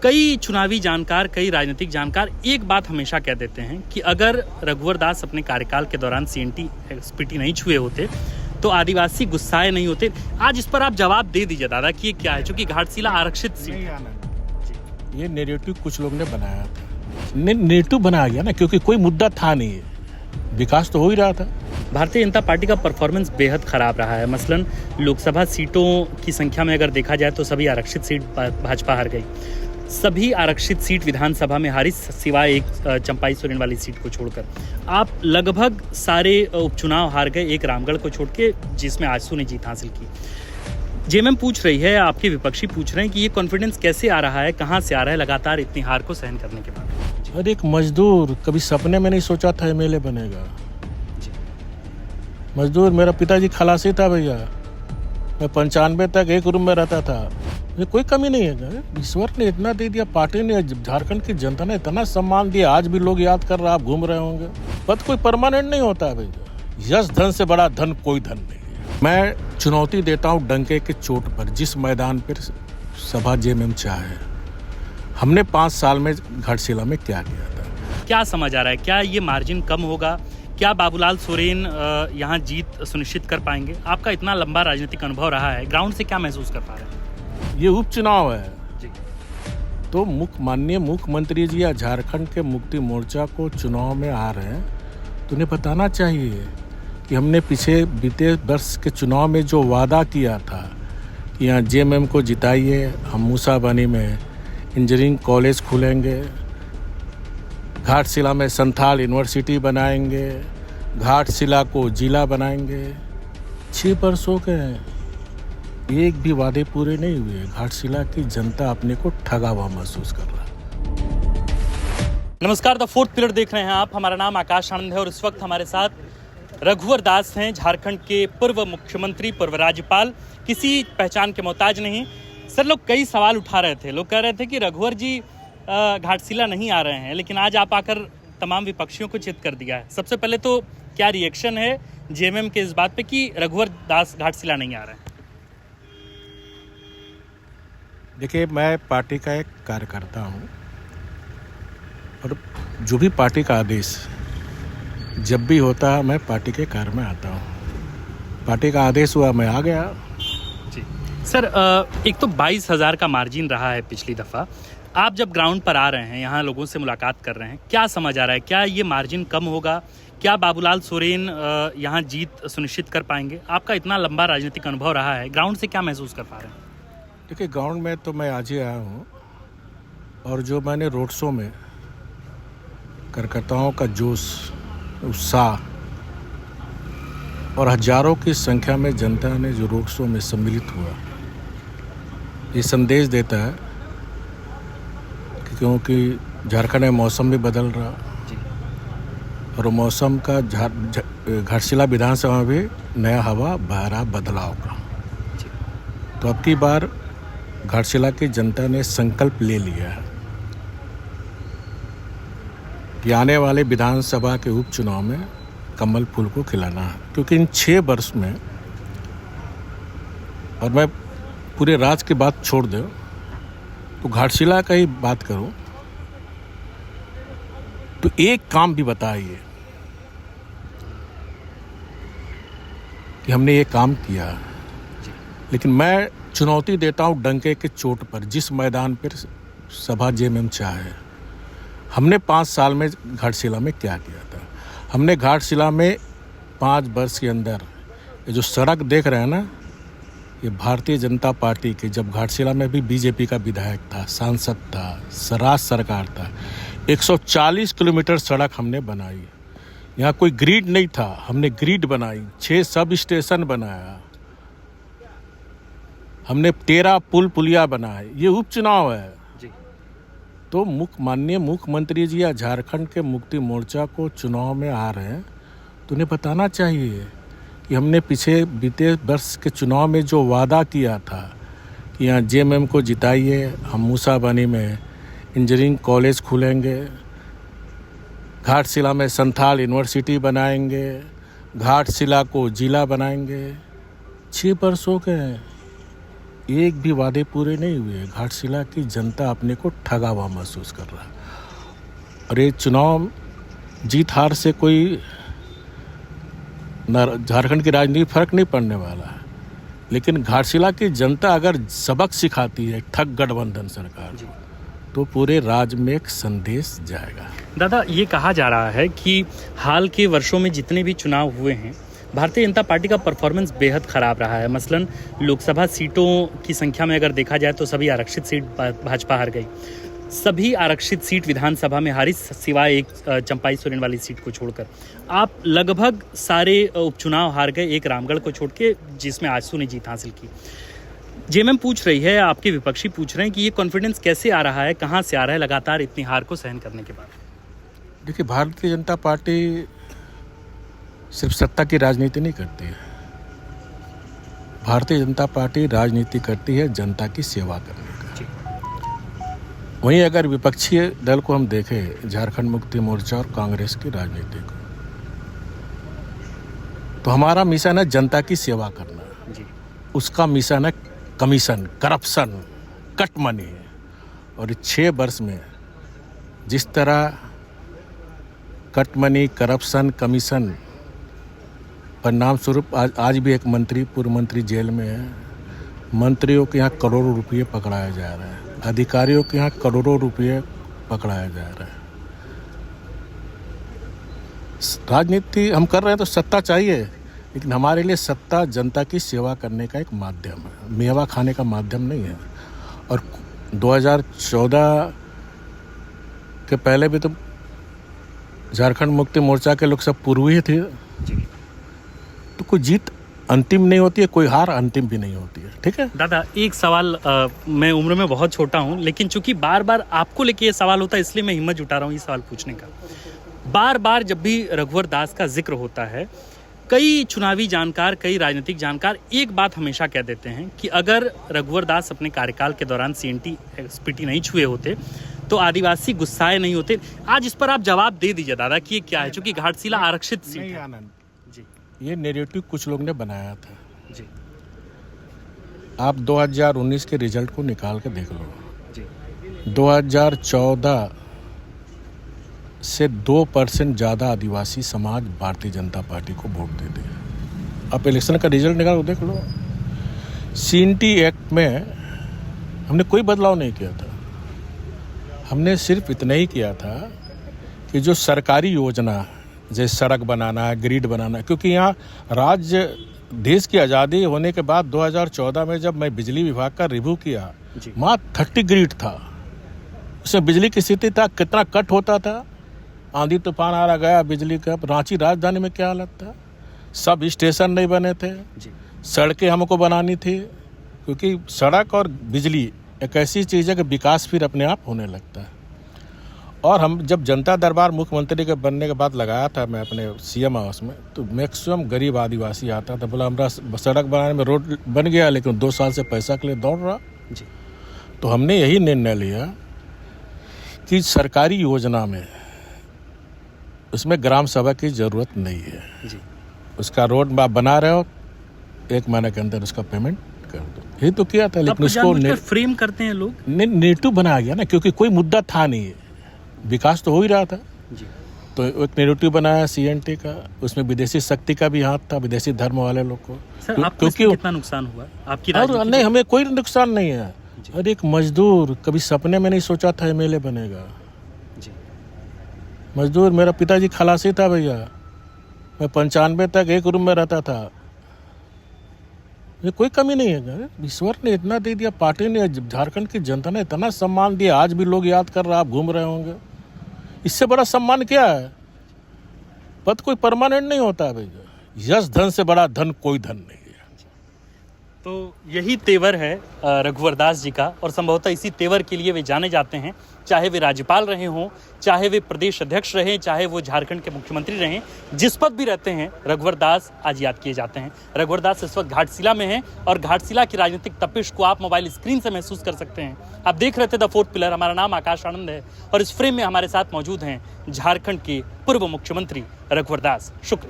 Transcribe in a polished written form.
कई चुनावी जानकार, कई राजनीतिक जानकार एक बात हमेशा कह देते हैं कि अगर रघुवर दास अपने कार्यकाल के दौरान सीएनटी एसपीटी नहीं छुए होते तो आदिवासी गुस्साए नहीं होते। आज इस पर आप जवाब दे दीजिए दादा कि ये क्या है, क्योंकि घाटशिला आरक्षित सीट है। ये नेरेटिव कुछ लोग ने बनाया था, नेरेटिव बनाया गया ना, क्योंकि कोई मुद्दा था नहीं है, विकास तो हो ही रहा था। भारतीय जनता पार्टी का परफॉर्मेंस बेहद खराब रहा है। मसलन लोकसभा सीटों की संख्या में अगर देखा जाए तो सभी आरक्षित सीट भाजपा हार गई, सभी आरक्षित सीट विधानसभा में हारी सिवाय एक चंपाई सोरेन वाली सीट को छोड़कर। आप लगभग सारे उपचुनाव हार गए, एक रामगढ़ को छोड़ के जिसमें आजसू ने जीत हासिल की। जेएमएम पूछ रही है, आपके विपक्षी पूछ रहे हैं कि ये कॉन्फिडेंस कैसे आ रहा है, कहाँ से आ रहा है लगातार इतनी हार को सहन करने के बाद। और एक मजदूर कभी सपने में नहीं सोचा था एमएलए बनेगा। मजदूर, मेरा पिताजी खलासी था भैया, मैं 95 तक एक रूम में रहता था, ये कोई कमी नहीं है। ईश्वर ने इतना दे दिया, पार्टी ने, झारखंड की जनता ने इतना सम्मान दिया, आज भी लोग याद कर रहे, आप घूम रहे होंगे। पद कोई परमानेंट नहीं होता है भैया, यश धन से बड़ा धन कोई धन नहीं है। मैं चुनौती देता हूँ डंके के चोट पर, जिस मैदान पर सभा जेएमएम चाहे। हमने 5 साल में घाटशिला में क्या किया था। क्या समझ आ रहा है, क्या ये मार्जिन कम होगा, क्या बाबूलाल सोरेन यहाँ जीत सुनिश्चित कर पाएंगे? आपका इतना लंबा राजनीतिक अनुभव रहा है, ग्राउंड से क्या महसूस कर पा रहे हैं? ये उपचुनाव है जी। तो माननीय मुख्यमंत्री जी या झारखंड के मुक्ति मोर्चा को चुनाव में आ रहे हैं तो उन्हें बताना चाहिए कि हमने पीछे बीते वर्ष के चुनाव में जो वादा किया था कि यहाँ जेएमएम को जिताइए, हम मूसाबनी में इंजीनियरिंग कॉलेज खुलेंगे, घाटशिला में संथाल यूनिवर्सिटी बनाएंगे, घाटशिला को जिला बनाएंगे। 6 वर्षों के हैं, एक भी वादे पूरे नहीं हुए। घाटशिला की जनता अपने को ठगा हुआ महसूस कर रहा है। नमस्कार, द फोर्थ पिलर देख रहे हैं आप। हमारा नाम आकाश आनंद है और इस वक्त हमारे साथ रघुवर दास हैं, झारखंड के पूर्व मुख्यमंत्री, पूर्व राज्यपाल, किसी पहचान के मोहताज नहीं। सर, लोग कई सवाल उठा रहे थे, लोग कह रहे थे कि रघुवर जी घाटशिला नहीं आ रहे हैं, लेकिन आज आप आकर तमाम विपक्षियों को चित कर दिया है। सबसे पहले तो क्या रिएक्शन है जेएमएम के इस बात पे कि रघुवर दास घाटशिला नहीं आ रहे हैं? देखिए, मैं पार्टी का एक कार्यकर्ता हूँ और जो भी पार्टी का आदेश जब भी होता है मैं पार्टी के कार्य में आता हूँ। पार्टी का आदेश हुआ, मैं आ गया। जी सर, एक तो 22,000 का मार्जिन रहा है पिछली दफ़ा। आप जब ग्राउंड पर आ रहे हैं, यहाँ लोगों से मुलाकात कर रहे हैं, क्या समझ आ रहा है, क्या ये मार्जिन कम होगा, क्या बाबूलाल सोरेन यहाँ जीत सुनिश्चित कर पाएंगे? आपका इतना लंबा राजनीतिक अनुभव रहा है, ग्राउंड से क्या महसूस कर पा रहे हैं? देखिए, ग्राउंड में तो मैं आज ही आया हूँ और जो मैंने रोड शो में कार्यकर्ताओं का जोश, उत्साह और हजारों की संख्या में जनता ने जो रोड शो में सम्मिलित हुआ, ये संदेश देता है क्योंकि झारखंड में मौसम भी बदल रहा और मौसम का घाटशिला विधानसभा में भी नया हवा बह रहा बदलाव का। तो अब की बार घाटशिला की जनता ने संकल्प ले लिया है कि आने वाले विधानसभा के उपचुनाव में कमल फूल को खिलाना है, क्योंकि इन 6 वर्ष में, और मैं पूरे राज्य की बात छोड़ दूं तो घाटशिला का ही बात करूं तो एक काम भी बताइए कि हमने ये काम किया। लेकिन मैं चुनौती देता हूं डंके के चोट पर, जिस मैदान पर सभा जेएमएम चाहे। हमने 5 साल में घाटशिला में क्या किया था। हमने घाटशिला में 5 वर्ष के अंदर ये जो सड़क देख रहे हैं ना, ये भारतीय जनता पार्टी के, जब घाटशिला में भी बीजेपी का विधायक था, सांसद था, स्वराज सरकार था, 140 किलोमीटर सड़क हमने बनाई। यहाँ कोई ग्रिड नहीं था, हमने ग्रिड बनाई, 6 सब स्टेशन बनाया, हमने 13 पुल पुलिया बनाए। ये उपचुनाव है जी। तो माननीय मुख्यमंत्री जी या झारखंड के मुक्ति मोर्चा को चुनाव में आ रहे हैं तो उन्हें बताना चाहिए कि हमने पीछे बीते वर्ष के चुनाव में जो वादा किया था कि यहाँ जेएमएम को जिताइए, हम मूसाबनी में इंजीनियरिंग कॉलेज खुलेंगे, घाटशिला में संथाल यूनिवर्सिटी बनाएंगे, घाटशिला को जिला बनाएंगे। 6 वर्षों के हैं, एक भी वादे पूरे नहीं हुए। घाटशिला की जनता अपने को ठगा हुआ महसूस कर रहा है। और ये चुनाव जीत हार से कोई झारखंड की राजनीति फर्क नहीं पड़ने वाला है, लेकिन घाटशिला की जनता अगर सबक सिखाती है ठग गठबंधन सरकार को, तो पूरे राज्य में एक संदेश जाएगा। दादा, ये कहा जा रहा है कि हाल के वर्षों में जितने भी चुनाव हुए हैं, भारतीय जनता पार्टी का परफॉर्मेंस बेहद खराब रहा है। मसलन लोकसभा सीटों की संख्या में अगर देखा जाए तो सभी आरक्षित सीट भाजपा हार गई। सभी आरक्षित सीट विधानसभा में हारी सिवाय एक चंपाई सोरेन वाली सीट को छोड़कर। आप लगभग सारे उपचुनाव हार गए, एक रामगढ़ को छोड़ के, जिसमें आजसू ने जीत हासिल की। जेएमएम पूछ रही है, आपके विपक्षी पूछ रहे हैं कि ये कॉन्फिडेंस कैसे आ रहा है, कहाँ से आ रहा है लगातार इतनी हार को सहन करने के बाद? देखिए, भारतीय जनता पार्टी सिर्फ सत्ता की राजनीति नहीं करती है। भारतीय जनता पार्टी राजनीति करती है जनता की सेवा करने का। वहीं अगर विपक्षी दल को हम देखें, झारखंड मुक्ति मोर्चा और कांग्रेस की राजनीति को, तो हमारा मिशन है जनता की सेवा करना जी। उसका मिशन है कमीशन, करप्शन, कट मनी। और 6 वर्ष में जिस तरह कट मनी, करप्शन, कमीशन परिणाम स्वरूप आज भी एक मंत्री, पूर्व मंत्री जेल में है। मंत्रियों के यहाँ करोड़ों रुपये पकड़ाया जा रहा है, अधिकारियों के यहाँ करोड़ों रुपये पकड़ाया जा रहा है। राजनीति हम कर रहे हैं तो सत्ता चाहिए, लेकिन हमारे लिए सत्ता जनता की सेवा करने का एक माध्यम है, मेवा खाने का माध्यम नहीं है। और 2014 के पहले भी तो झारखंड मुक्ति मोर्चा के लोग सब पूर्वी ही थे। तो कोई जीत अंतिम नहीं होती है, कोई हार अंतिम भी नहीं होती है। ठीक है दादा, एक सवाल, मैं उम्र में बहुत छोटा हूं, लेकिन चूंकि बार बार आपको लेके ये सवाल होता है, इसलिए मैं हिम्मत जुटा रहा हूं ये सवाल पूछने का। बार बार जब भी रघुवर दास का जिक्र होता है, कई चुनावी जानकार, कई राजनीतिक जानकार एक बात हमेशा कह देते हैं कि अगर रघुवर दास अपने कार्यकाल के दौरान CNT SPT नहीं छुए होते तो आदिवासी गुस्साए नहीं होते। आज इस पर आप जवाब दे दीजिए दादा कि ये क्या है, चूंकि घाटशिला आरक्षित सीट है। आनंद जी, ये नैरेटिव कुछ लोग ने बनाया था जी। आप 2019 के रिजल्ट को निकाल के देख लो जी। 2014 से 2% ज़्यादा आदिवासी समाज भारतीय जनता पार्टी को वोट देते हैं। आप इलेक्शन का रिजल्ट निकाल देख लो। CNT एक्ट में हमने कोई बदलाव नहीं किया था। हमने सिर्फ इतना ही किया था कि जो सरकारी योजना, जैसे सड़क बनाना है, ग्रिड बनाना है, क्योंकि यहाँ राज्य, देश की आज़ादी होने के बाद 2014 में जब मैं बिजली विभाग का रिव्यू किया, वहाँ 30 ग्रिड था। उसमें बिजली की स्थिति था, कितना कट होता था, आंधी तूफान आ रहा गया बिजली का। रांची राजधानी में क्या हालत था, सब स्टेशन नहीं बने थे, सड़कें हमको बनानी थी, क्योंकि सड़क और बिजली एक ऐसी चीज़ है कि विकास फिर अपने आप होने लगता है। और हम जब जनता दरबार मुख्यमंत्री के बनने के बाद लगाया था मैं अपने CM हाउस में, तो मैक्सिमम गरीब आदिवासी आता था, बोला हमारा सड़क बनाने में रोड बन गया, लेकिन 2 साल से पैसा के लिए दौड़ रहा जी। तो हमने यही निर्णय लिया कि सरकारी योजना में उसमें ग्राम सभा की ज़रूरत नहीं है जी। उसका रोड मैप बना रहे हो, 1 महीने के अंदर उसका पेमेंट कर दो। ये तो किया था, लेकिन उसको फ्रेम करते हैं लोग, नेगेटिव बनाया गया ना, क्योंकि कोई मुद्दा था नहीं, विकास तो हो ही रहा था जी। तो एक नेगेटिव बनाया CNT का, उसमें विदेशी शक्ति का भी हाथ था, विदेशी धर्म वाले लोग को। सर, आपको कितना नुकसान हुआ आपकी राजनीति? नहीं, हमें कोई नुकसान नहीं है। अरे एक मजदूर कभी सपने में नहीं सोचा था MLA बनेगा जी। मजदूर, मेरा पिताजी खलासी था भैया, मैं 95 तक एक रूम में रहता था। ये कोई कमी नहीं है, ईश्वर ने इतना दे दिया, पार्टी ने, झारखंड की जनता ने इतना सम्मान दिया, आज भी लोग याद कर रहे हैं, आप घूम रहे होंगे। इससे बड़ा सम्मान क्या है? पद कोई परमानेंट नहीं होता है भैया, यश धन से बड़ा धन कोई धन नहीं है। तो यही तेवर है रघुवर दास जी का, और संभवतः इसी तेवर के लिए वे जाने जाते हैं। चाहे वे राज्यपाल रहे हों, चाहे वे प्रदेश अध्यक्ष रहे, चाहे वो झारखंड के मुख्यमंत्री रहें, जिस पद भी रहते हैं रघुवर दास आज याद किए जाते हैं। रघुवर दास इस वक्त घाटशिला में हैं, और घाटशिला की राजनीतिक तपिश को आप मोबाइल स्क्रीन से महसूस कर सकते हैं। आप देख रहे थे द फोर्थ पिलर। हमारा नाम आकाश आनंद है, और इस फ्रेम में हमारे साथ मौजूद हैं झारखंड के पूर्व मुख्यमंत्री रघुवर दास। शुक्रिया।